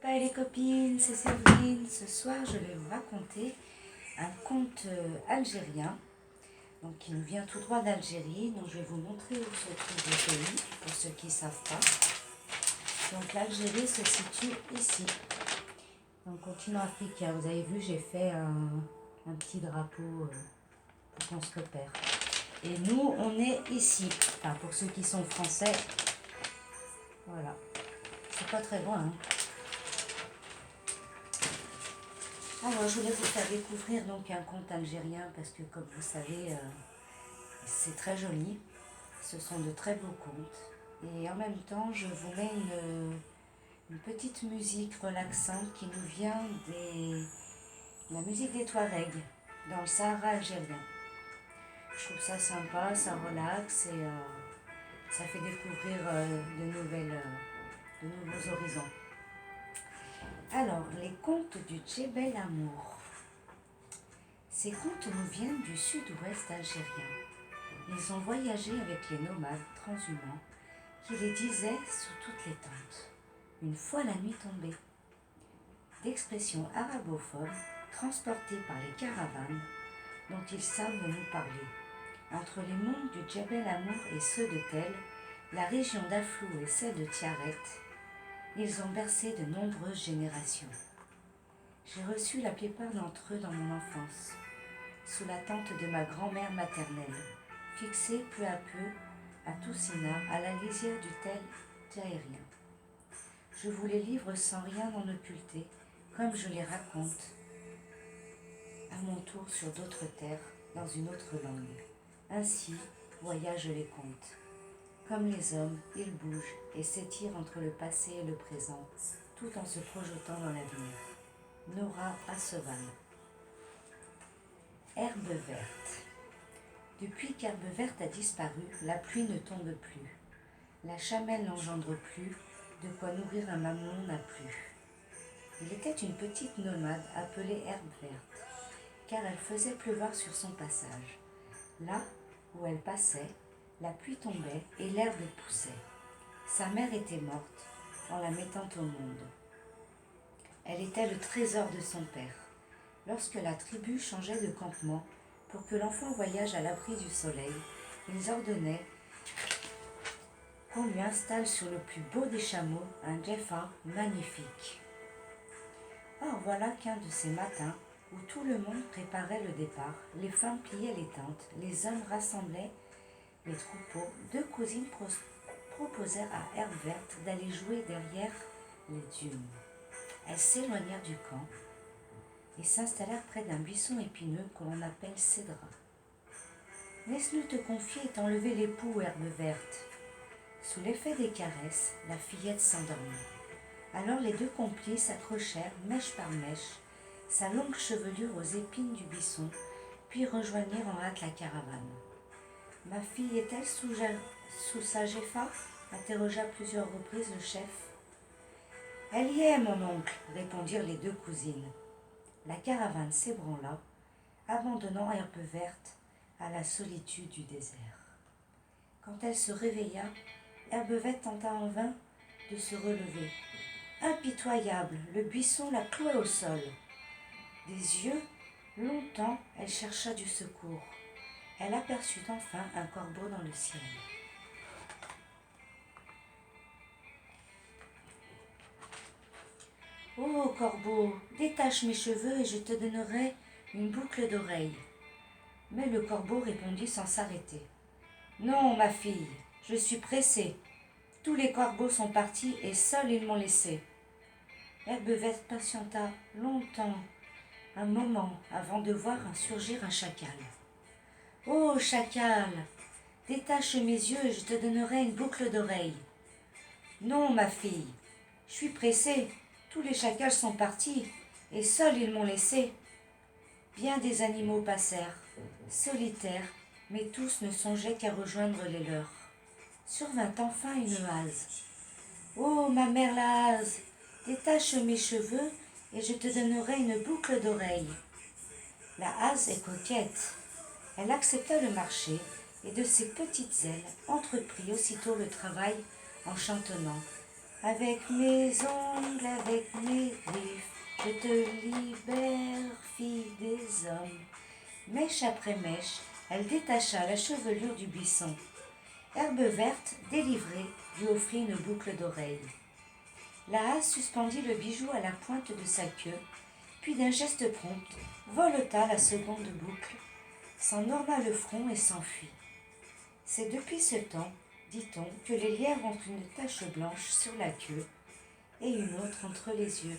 copains et les copines, c'est Séverine. Ce soir, je vais vous raconter un conte algérien, donc qui nous vient tout droit d'Algérie. Donc, je vais vous montrer où se trouve le pays, pour ceux qui ne savent pas. Donc, l'Algérie se situe ici, dans le continent africain. Vous avez vu, j'ai fait un petit drapeau pour qu'on se repère. Et nous, on est ici. Enfin, pour ceux qui sont français, voilà. C'est pas très loin, hein. Alors, je voulais vous faire découvrir donc un conte algérien parce que, comme vous savez, c'est très joli. Ce sont de très beaux contes. Et en même temps, je vous mets une petite musique relaxante qui nous vient de la musique des Touaregs dans le Sahara algérien. Je trouve ça sympa, ça relaxe et ça fait découvrir de nouveaux horizons. Alors, les contes du Djebel Amour. Ces contes nous viennent du sud-ouest algérien. Ils ont voyagé avec les nomades transhumants qui les disaient sous toutes les tentes. Une fois la nuit tombée. D'expressions arabophobes transportées par les caravanes dont ils savent nous parler. Entre les monts du Djebel Amour et ceux de Tel, la région d'Aflou et celle de Tiaret, ils ont bercé de nombreuses générations. J'ai reçu la plupart d'entre eux dans mon enfance, sous la tente de ma grand-mère maternelle, fixée peu à peu à Toussina, à la lisière du Tel Tahérien. Je vous les livre sans rien en occulter, comme je les raconte à mon tour sur d'autres terres, dans une autre langue. Ainsi voyagent les contes. Comme les hommes, ils bougent et s'étirent entre le passé et le présent, tout en se projetant dans l'avenir. Nora Asseval. Herbe verte. Depuis qu'Herbe verte a disparu, la pluie ne tombe plus. La chamelle n'engendre plus, de quoi nourrir un mamelon n'a plus. Il était une petite nomade appelée Herbe verte, car elle faisait pleuvoir sur son passage. Là où elle passait, la pluie tombait et l'herbe poussait. Sa mère était morte en la mettant au monde. Elle était le trésor de son père. Lorsque la tribu changeait de campement pour que l'enfant voyage à l'abri du soleil, ils ordonnaient qu'on lui installe sur le plus beau des chameaux un djeffa magnifique. Or voilà qu'un de ces matins, où tout le monde préparait le départ, les femmes pliaient les tentes, les hommes rassemblaient les troupeaux, deux cousines proposèrent à Herbe verte d'aller jouer derrière les dunes. Elles s'éloignèrent du camp et s'installèrent près d'un buisson épineux que l'on appelle cédra. Laisse-nous te confier et t'enlever l'époux, Herbe verte. Sous l'effet des caresses, la fillette s'endormit. Alors les deux complices accrochèrent, mèche par mèche, sa longue chevelure aux épines du buisson, puis rejoignirent en hâte la caravane. « Ma fille est-elle sous sa jeffa » interrogea plusieurs reprises le chef. « Elle y est, mon oncle » répondirent les deux cousines. La caravane s'ébranla, abandonnant Herbe verte à la solitude du désert. Quand elle se réveilla, Herbe verte tenta en vain de se relever. Impitoyable, le buisson la clouait au sol. Des yeux, longtemps, elle chercha du secours. Elle aperçut enfin un corbeau dans le ciel. « Oh, corbeau, détache mes cheveux et je te donnerai une boucle d'oreille. » Mais le corbeau répondit sans s'arrêter. « Non, ma fille, je suis pressé. Tous les corbeaux sont partis et seuls ils m'ont laissé. » Herbe verte patienta longtemps, un moment, avant de voir surgir un chacal. « Oh, chacal, détache mes yeux et je te donnerai une boucle d'oreille. »« Non, ma fille, je suis pressée. Tous les chacals sont partis et seuls ils m'ont laissé. » Bien des animaux passèrent, solitaires, mais tous ne songeaient qu'à rejoindre les leurs. Survint enfin une hase. « Oh, ma mère la hase, détache mes cheveux et je te donnerai une boucle d'oreille. » La hase est coquette. Elle accepta le marché et de ses petites ailes entreprit aussitôt le travail en chantonnant. « Avec mes ongles, avec mes griffes, je te libère, fille des hommes. Mèche après mèche, elle détacha la chevelure du buisson. Herbe verte, délivrée, lui offrit une boucle d'oreille. La hache suspendit le bijou à la pointe de sa queue, puis d'un geste prompt, voleta la seconde boucle, s'en orna le front et s'enfuit. C'est depuis ce temps, dit-on, que les lièvres ont une tache blanche sur la queue et une autre entre les yeux.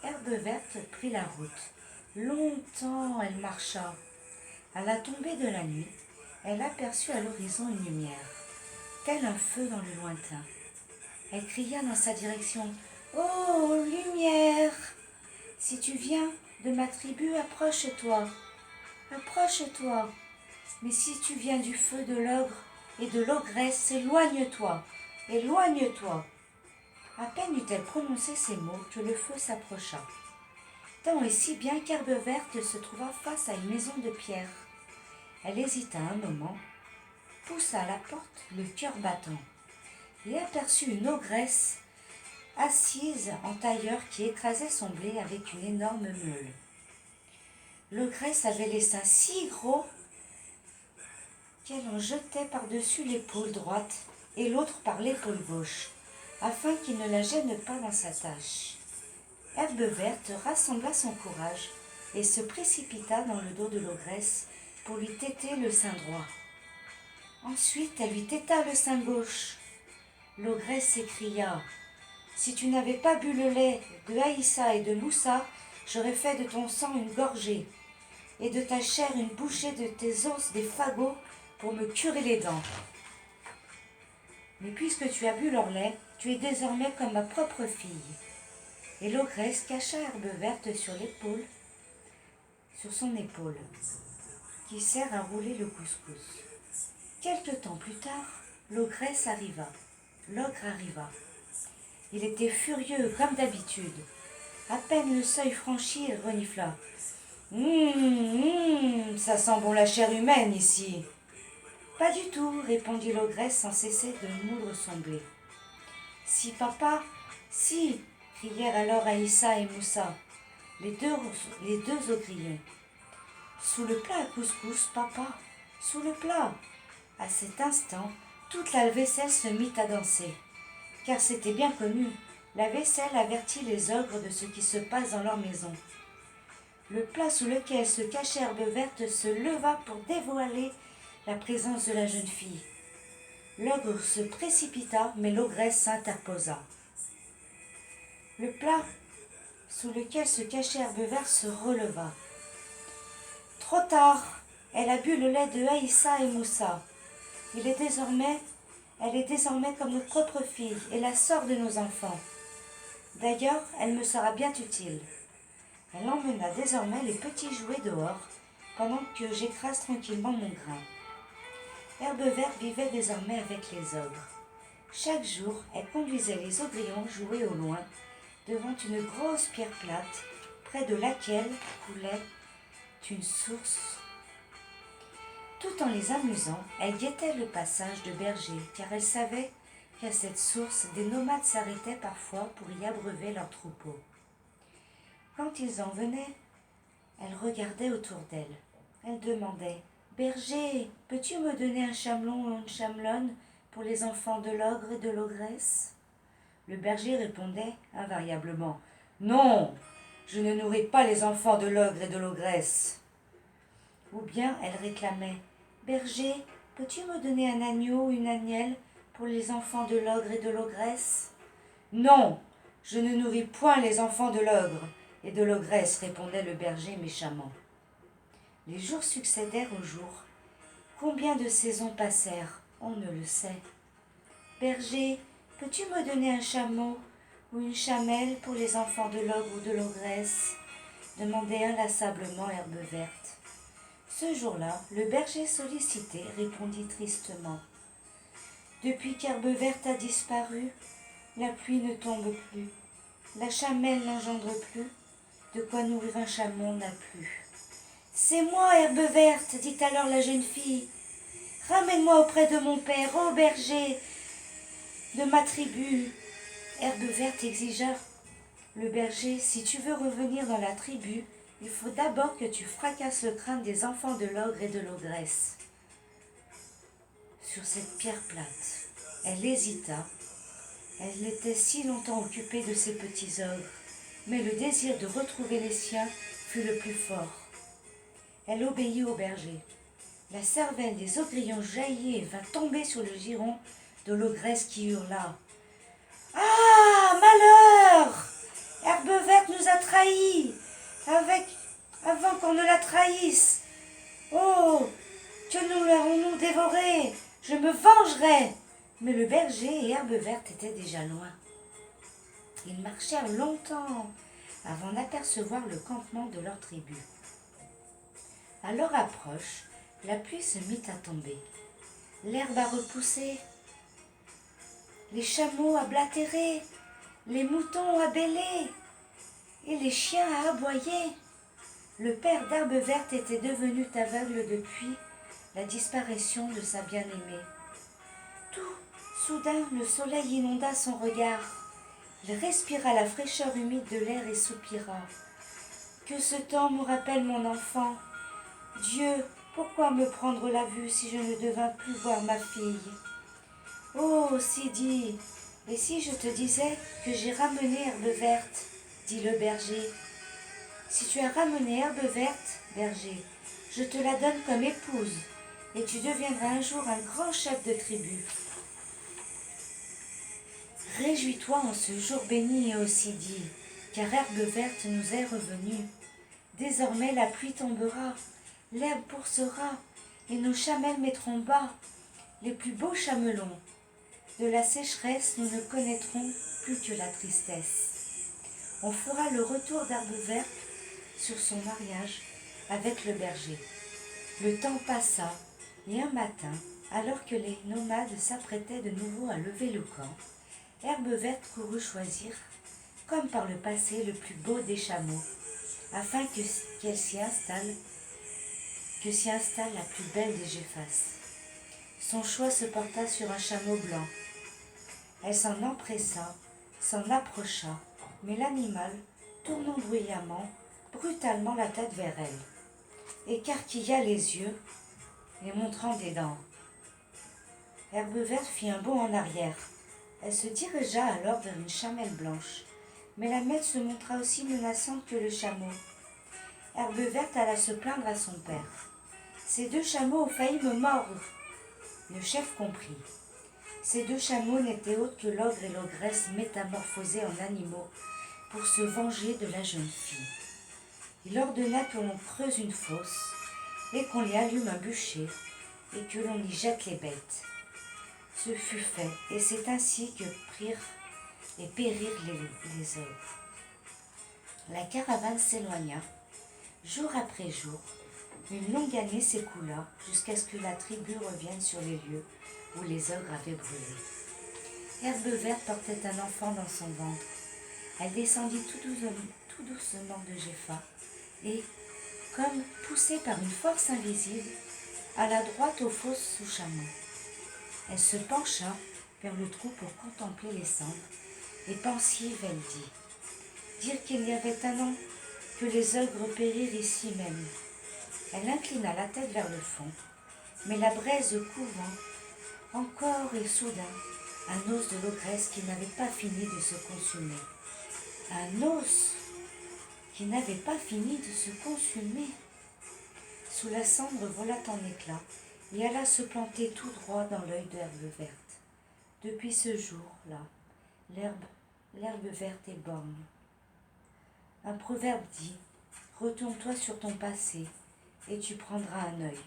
Herbe verte prit la route. Longtemps elle marcha. À la tombée de la nuit, elle aperçut à l'horizon une lumière, tel un feu dans le lointain. Elle cria dans sa direction « Oh, lumière! Si tu viens de ma tribu, approche-toi, approche-toi. Mais si tu viens du feu de l'ogre et de l'ogresse, éloigne-toi, éloigne-toi. » À peine eut-elle prononcé ces mots que le feu s'approcha. Tant et si bien qu'Herbe verte se trouva face à une maison de pierre. Elle hésita un moment, poussa à la porte le cœur battant, et aperçut une ogresse assise en tailleur qui écrasait son blé avec une énorme meule. L'ogresse avait les seins si gros qu'elle en jetait par-dessus l'épaule droite et l'autre par l'épaule gauche, afin qu'il ne la gêne pas dans sa tâche. Herbe verte rassembla son courage et se précipita dans le dos de l'ogresse pour lui téter le sein droit. Ensuite, elle lui téta le sein gauche. L'ogresse s'écria « Si tu n'avais pas bu le lait de Aïssa et de Moussa, j'aurais fait de ton sang une gorgée, et de ta chair une bouchée de tes os des fagots pour me curer les dents. Mais puisque tu as bu leur lait, tu es désormais comme ma propre fille. » Et l'ogresse cacha Herbe verte sur son épaule, qui sert à rouler le couscous. Quelque temps plus tard, l'ogre arriva. Il était furieux comme d'habitude. À peine le seuil franchi, il renifla. Ça sent bon la chair humaine ici. Pas du tout, répondit l'ogresse sans cesser de moudre son blé. Si, papa, si, crièrent alors Aïssa et Moussa, les deux ogrillons. Sous le plat à couscous, papa, sous le plat. À cet instant, toute la vaisselle se mit à danser. Car c'était bien connu, la vaisselle avertit les ogres de ce qui se passe dans leur maison. Le plat sous lequel se cachait Herbe verte se leva pour dévoiler la présence de la jeune fille. L'ogre se précipita, mais l'ogresse s'interposa. Le plat sous lequel se cachait Herbe verte se releva. Trop tard, elle a bu le lait de Aïssa et Moussa. Elle est désormais comme notre propre fille et la sœur de nos enfants. D'ailleurs, elle me sera bien utile. Elle emmena désormais les petits jouets dehors, pendant que j'écrase tranquillement mon grain. Herbe verte vivait désormais avec les ogres. Chaque jour, elle conduisait les ogrillons jouer au loin, devant une grosse pierre plate, près de laquelle coulait une source. Tout en les amusant, elle guettait le passage de bergers, car elle savait qu'à cette source, des nomades s'arrêtaient parfois pour y abreuver leurs troupeaux. Quand ils en venaient, elle regardait autour d'elle. Elle demandait « Berger, peux-tu me donner un chamelon ou une chamelonne pour les enfants de l'ogre et de l'ogresse ?» Le berger répondait invariablement « Non, je ne nourris pas les enfants de l'ogre et de l'ogresse. » Ou bien elle réclamait « Berger, peux-tu me donner un agneau ou une agnelle pour les enfants de l'ogre et de l'ogresse ?»« Non, je ne nourris point les enfants de l'ogre et de l'ogresse, répondait le berger méchamment. Les jours succédèrent aux jours. Combien de saisons passèrent, on ne le sait. Berger, peux-tu me donner un chameau ou une chamelle pour les enfants de l'ogre ou de l'ogresse demandait inlassablement Herbe verte. Ce jour-là, le berger sollicité répondit tristement. Depuis qu'Herbe verte a disparu, la pluie ne tombe plus, la chamelle n'engendre plus, de quoi nourrir un chameau n'a plus. C'est moi, Herbe verte, dit alors la jeune fille. Ramène-moi auprès de mon père, ô berger de ma tribu. Herbe Verte exigea le berger, si tu veux revenir dans la tribu, il faut d'abord que tu fracasses le crâne des enfants de l'ogre et de l'ogresse sur cette pierre plate. Elle hésita. Elle était si longtemps occupée de ses petits ogres, mais le désir de retrouver les siens fut le plus fort. Elle obéit au berger. La cervelle des ogrillons jaillit et vint tomber sur le giron de l'ogresse qui hurla. « Ah, malheur! Herbe Verte nous a trahis, avant qu'on ne la trahisse. Oh, que nous l'avons-nous dévorée! Je me vengerai !» Mais le berger et Herbe Verte étaient déjà loin. Ils marchèrent longtemps avant d'apercevoir le campement de leur tribu. À leur approche, la pluie se mit à tomber. L'herbe a repoussé, les chameaux à blatérer, les moutons à bêler et les chiens à aboyer. Le père d'Herbe Verte était devenu aveugle depuis la disparition de sa bien-aimée. Tout soudain, le soleil inonda son regard. Il respira la fraîcheur humide de l'air et soupira. « Que ce temps me rappelle mon enfant. Dieu, pourquoi me prendre la vue si je ne devins plus voir ma fille? Oh, Sidi, et si je te disais que j'ai ramené Herbe Verte, dit le berger. Si tu as ramené Herbe Verte, berger, je te la donne comme épouse, et tu deviendras un jour un grand chef de tribu. Réjouis-toi en ce jour béni, ô Sidi, car Herbe Verte nous est revenue. Désormais la pluie tombera, l'herbe poussera, et nos chamelles mettront bas les plus beaux chamelons. De la sécheresse, nous ne connaîtrons plus que la tristesse. On fera le retour d'Herbe Verte sur son mariage avec le berger. Le temps passa, et un matin, alors que les nomades s'apprêtaient de nouveau à lever le camp, Herbe Verte courut choisir, comme par le passé, le plus beau des chameaux, afin qu'elle s'y installe la plus belle des Géphas. Son choix se porta sur un chameau blanc. Elle s'en empressa, s'en approcha, mais l'animal, tournant brutalement la tête vers elle, écarquilla les yeux et montrant des dents. Herbe Verte fit un bond en arrière. Elle se dirigea alors vers une chamelle blanche, mais la bête se montra aussi menaçante que le chameau. Herbe Verte alla se plaindre à son père. « Ces deux chameaux ont failli me mordre. » Le chef comprit. Ces deux chameaux n'étaient autres que l'ogre et l'ogresse métamorphosés en animaux pour se venger de la jeune fille. Il ordonna que l'on creuse une fosse et qu'on y allume un bûcher et que l'on y jette les bêtes. Ce fut fait, et c'est ainsi que périrent les ogres. La caravane s'éloigna. Jour après jour, une longue année s'écoula jusqu'à ce que la tribu revienne sur les lieux où les ogres avaient brûlé. Herbe Verte portait un enfant dans son ventre. Elle descendit tout doucement de Jépha et, comme poussée par une force invisible, alla droite aux fosses sous chameau. Elle se pencha vers le trou pour contempler les cendres, et pensive, elle dit « Dire qu'il y avait un an que les ogres périrent ici même. » Elle inclina la tête vers le fond, mais la braise couvant encore et soudain un os de l'ogresse qui n'avait pas fini de se consumer. Un os qui n'avait pas fini de se consumer. Sous la cendre vola en éclats et alla se planter tout droit dans l'œil d'Herbe Verte. Depuis ce jour-là, l'herbe verte est borgne. Un proverbe dit « Retourne-toi sur ton passé, et tu prendras un œil.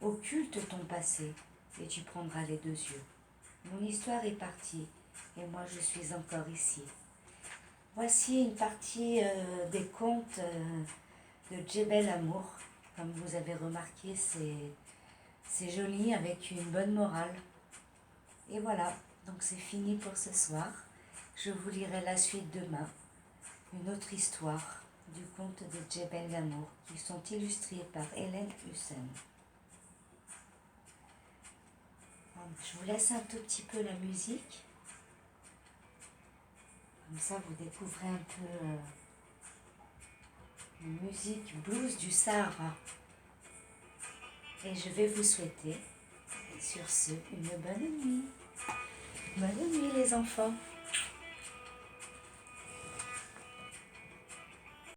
Occulte ton passé, et tu prendras les deux yeux. » Mon histoire est partie, et moi je suis encore ici. Voici une partie des contes de Djebel Amour. Comme vous avez remarqué, c'est joli, avec une bonne morale. Et voilà, donc c'est fini pour ce soir. Je vous lirai la suite demain. Une autre histoire du conte de Djebel Amour, qui sont illustrés par Hélène Hussein. Je vous laisse un tout petit peu la musique. Comme ça, vous découvrez un peu la musique blues du Sahara. Et je vais vous souhaiter, sur ce, une bonne nuit. Bonne nuit les enfants.